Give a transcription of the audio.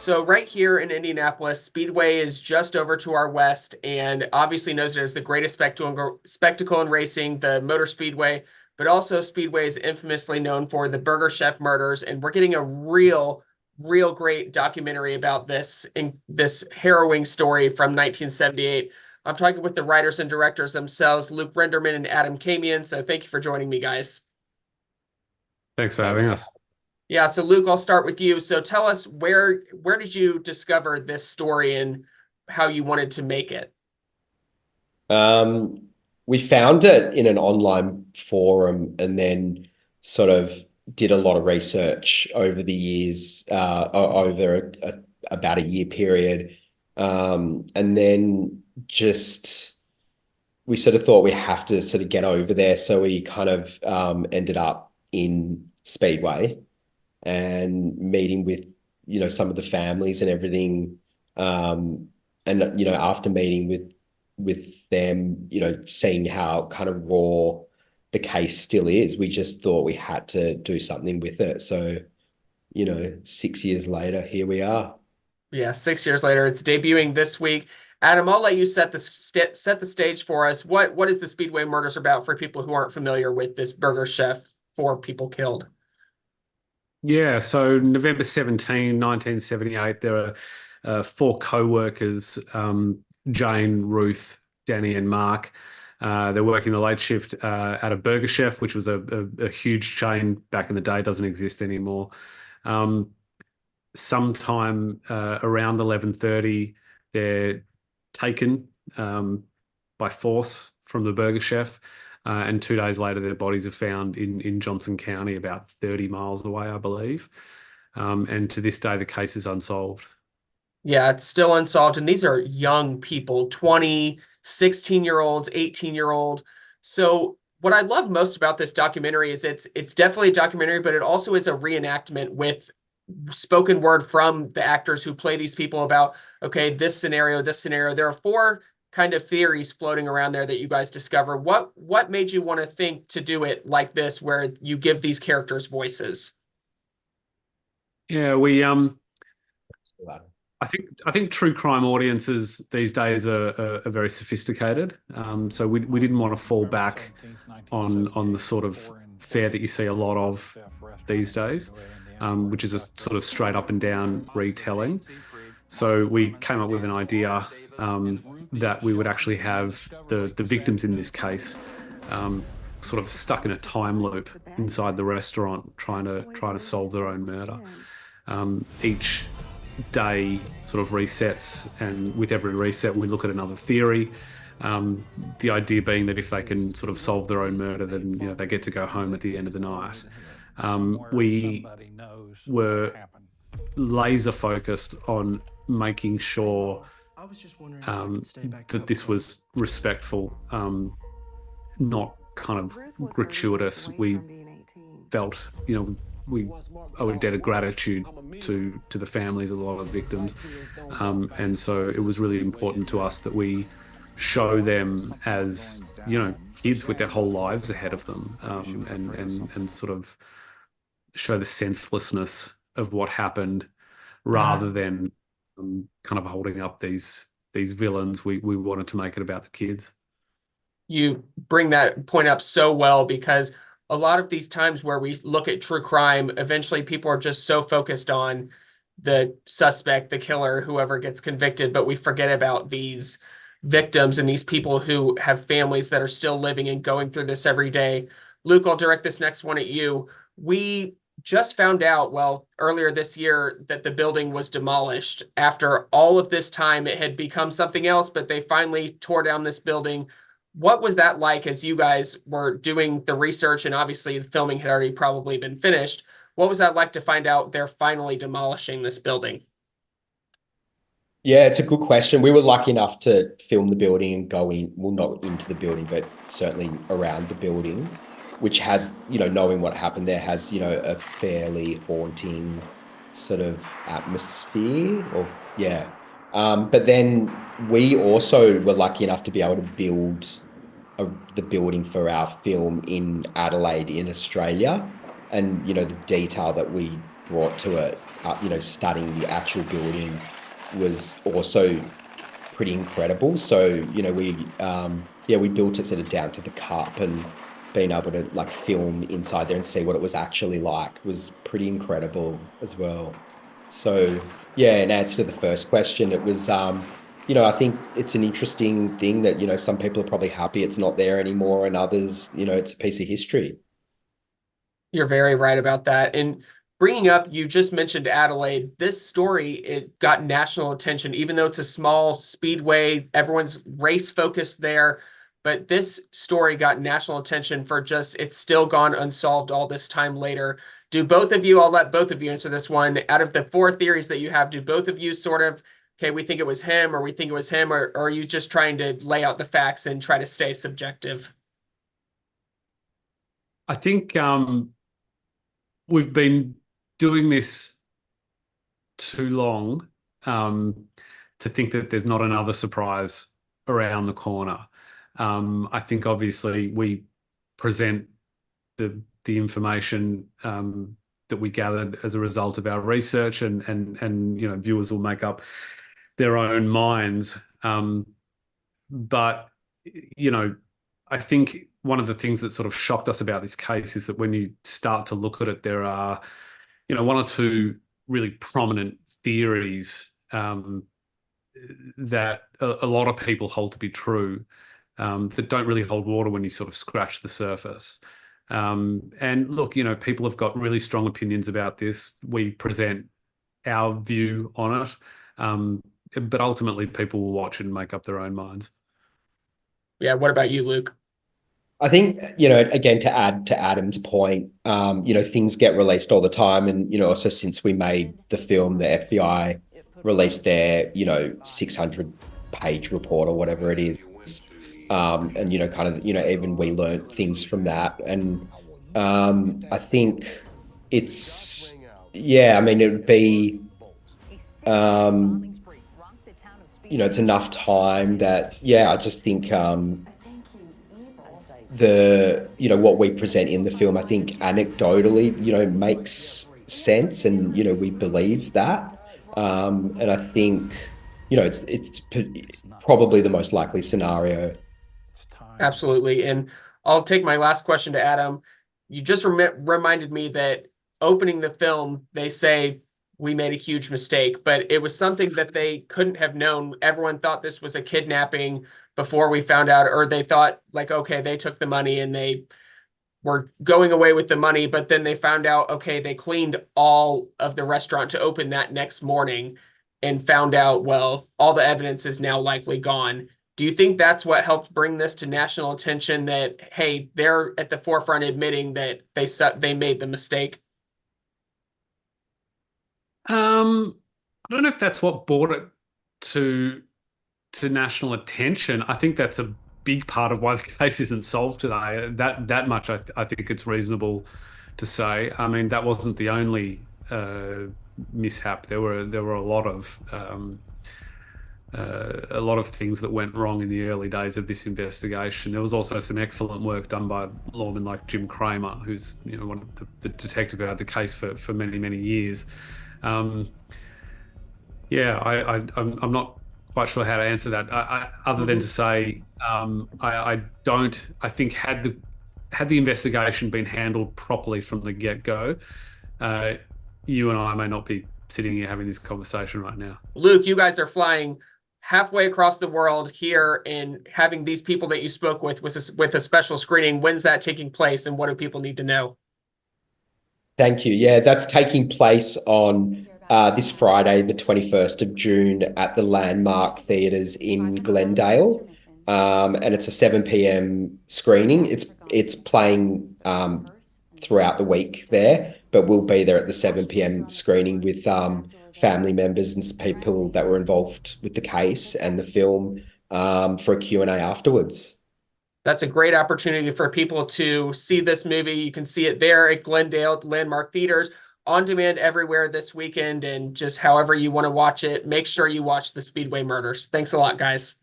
So right here in Indianapolis, Speedway is just over to our west and obviously knows it as the greatest spectacle in racing, the Motor Speedway, but also Speedway is infamously known for the Burger Chef murders. And we're getting a real great documentary about this harrowing story from 1978. I'm talking with the writers and directors themselves, Luke Rynderman and Adam Kamien. So thank you for joining me, guys. Thanks for having us. Yeah, so Luke, I'll start with you. So tell us where did you discover this story and how you wanted to make it? Um, we found it in an online forum and then sort of did a lot of research over the years, over about a year period. And then just we sort of thought we have to sort of get over there. So we kind of ended up in Speedway and meeting with, some of the families and everything. And, after meeting with them, seeing how kind of raw the case still is, we just thought we had to do something with it. So, 6 years later, here we are. Yeah, 6 years later, it's debuting this week. Adam, I'll let you set the stage for us. What is the Speedway Murders about for people who aren't familiar with this Burger Chef, 4 people killed? Yeah, so November 17, 1978, there are 4 co-workers, Jayne, Ruth, Danny, and Mark. They're working the late shift at a Burger Chef, which was a huge chain back in the day, doesn't exist anymore. Sometime around 11:30, they're taken by force from the Burger Chef. And 2 days later, their bodies are found in Johnson County, about 30 miles away, I believe. And to this day, the case is unsolved. Yeah, it's still unsolved. And these are young people, 20, 16-year-olds, 18-year-old. So what I love most about this documentary is it's definitely a documentary, but it also is a reenactment with spoken word from the actors who play these people about, okay, this scenario, this scenario. There are 4 kind of theories floating around there that you guys discover. What made you want to think to do it like this, where you give these characters voices? Yeah, I think true crime audiences these days are very sophisticated. So we didn't want to fall back on the sort of fare that you see a lot of these days, which is a sort of straight up and down retelling. So we came up with an idea that we would actually have the victims in this case sort of stuck in a time loop inside the restaurant, trying to solve their own murder. Each day sort of resets, and with every reset we look at another theory. The idea being that if they can sort of solve their own murder, then they get to go home at the end of the night. We were laser focused on making sure that this was respectful, not kind of gratuitous. We felt, we owe a debt of gratitude to the families of a lot of victims, and so it was really important to us that we show them as kids with their whole lives ahead of them, and sort of show the senselessness of what happened, rather than kind of holding up these villains. We wanted to make it about the kids. You bring that point up so well, because a lot of these times where we look at true crime, eventually people are just so focused on the suspect, the killer, whoever gets convicted, but we forget about these victims and these people who have families that are still living and going through this every day. Luke, I'll direct this next one at you. We just found out, well, earlier this year, that the building was demolished. After all of this time, it had become something else, but they finally tore down this building. What was that like as you guys were doing the research, and obviously the filming had already probably been finished? What was that like to find out they're finally demolishing this building? Yeah, it's a good question. We were lucky enough to film the building and go in, well, not into the building, but certainly around the building, which has, knowing what happened there has, a fairly haunting sort of atmosphere, or yeah. But then we also were lucky enough to be able to build the building for our film in Adelaide, in Australia. And, the detail that we brought to it, studying the actual building was also pretty incredible. So, we built it sort of down to the cup, and being able to like film inside there and see what it was actually like was pretty incredible as well. So, yeah, in answer to the first question, it was, I think it's an interesting thing that, some people are probably happy it's not there anymore, and others, it's a piece of history. You're very right about that. And bringing up, you just mentioned Adelaide. This story, it got national attention, even though it's a small speedway, everyone's race focused there. But this story got national attention for just, it's still gone unsolved all this time later. Do both of you, I'll let both of you answer this one. Out of the four theories that you have, do both of you sort of, okay, we think it was him, or we think it was him, or are you just trying to lay out the facts and try to stay subjective? I think we've been doing this too long to think that there's not another surprise around the corner. I think obviously we present the information that we gathered as a result of our research, and viewers will make up their own minds. But I think one of the things that sort of shocked us about this case is that when you start to look at it, there are, one or two really prominent theories that a lot of people hold to be true, that don't really hold water when you sort of scratch the surface. And look, people have got really strong opinions about this. We present our view on it, but ultimately people will watch and make up their own minds. Yeah, what about you, Luke? I think, again, to add to Adam's point, things get released all the time. And, also since we made the film, the FBI released their, 600-page report or whatever it is. And, kind of, even we learned things from that. And I think it's, it would be, it's enough time that, I just think, what we present in the film, I think anecdotally, makes sense, and we believe that, and I think it's probably the most likely scenario. Absolutely. And I'll take my last question to Adam. You just reminded me that opening the film, they say we made a huge mistake, but it was something that they couldn't have known. Everyone thought this was a kidnapping before we found out, or they thought like, okay, they took the money and they were going away with the money, but then they found out, okay, they cleaned all of the restaurant to open that next morning and found out, well, all the evidence is now likely gone. Do you think that's what helped bring this to national attention, that, hey, they're at the forefront admitting that they made the mistake? I don't know if that's what brought it to national attention. I think that's a big part of why the case isn't solved today. That much, I think it's reasonable to say. I mean, that wasn't the only mishap. There were a lot of things that went wrong in the early days of this investigation. There was also some excellent work done by lawmen like Jim Kramer, who's one of the detective who had the case for many years. I'm not quite sure how to answer that, other than to say I think had the investigation been handled properly from the get-go, you and I may not be sitting here having this conversation right now. Luke, you guys are flying halfway across the world here and having these people that you spoke with a special screening. When's that taking place, and what do people need to know? Thank you. Yeah, that's taking place on this Friday, the 21st of June, at the Landmark Theatres in Glendale. And it's a 7 p.m. screening. It's playing throughout the week there, but we'll be there at the 7 p.m. screening with family members and people that were involved with the case and the film for a Q&A afterwards. That's a great opportunity for people to see this movie. You can see it there at Glendale at the Landmark Theaters, on demand everywhere this weekend, and just however you want to watch it, make sure you watch the Speedway Murders. Thanks a lot, guys.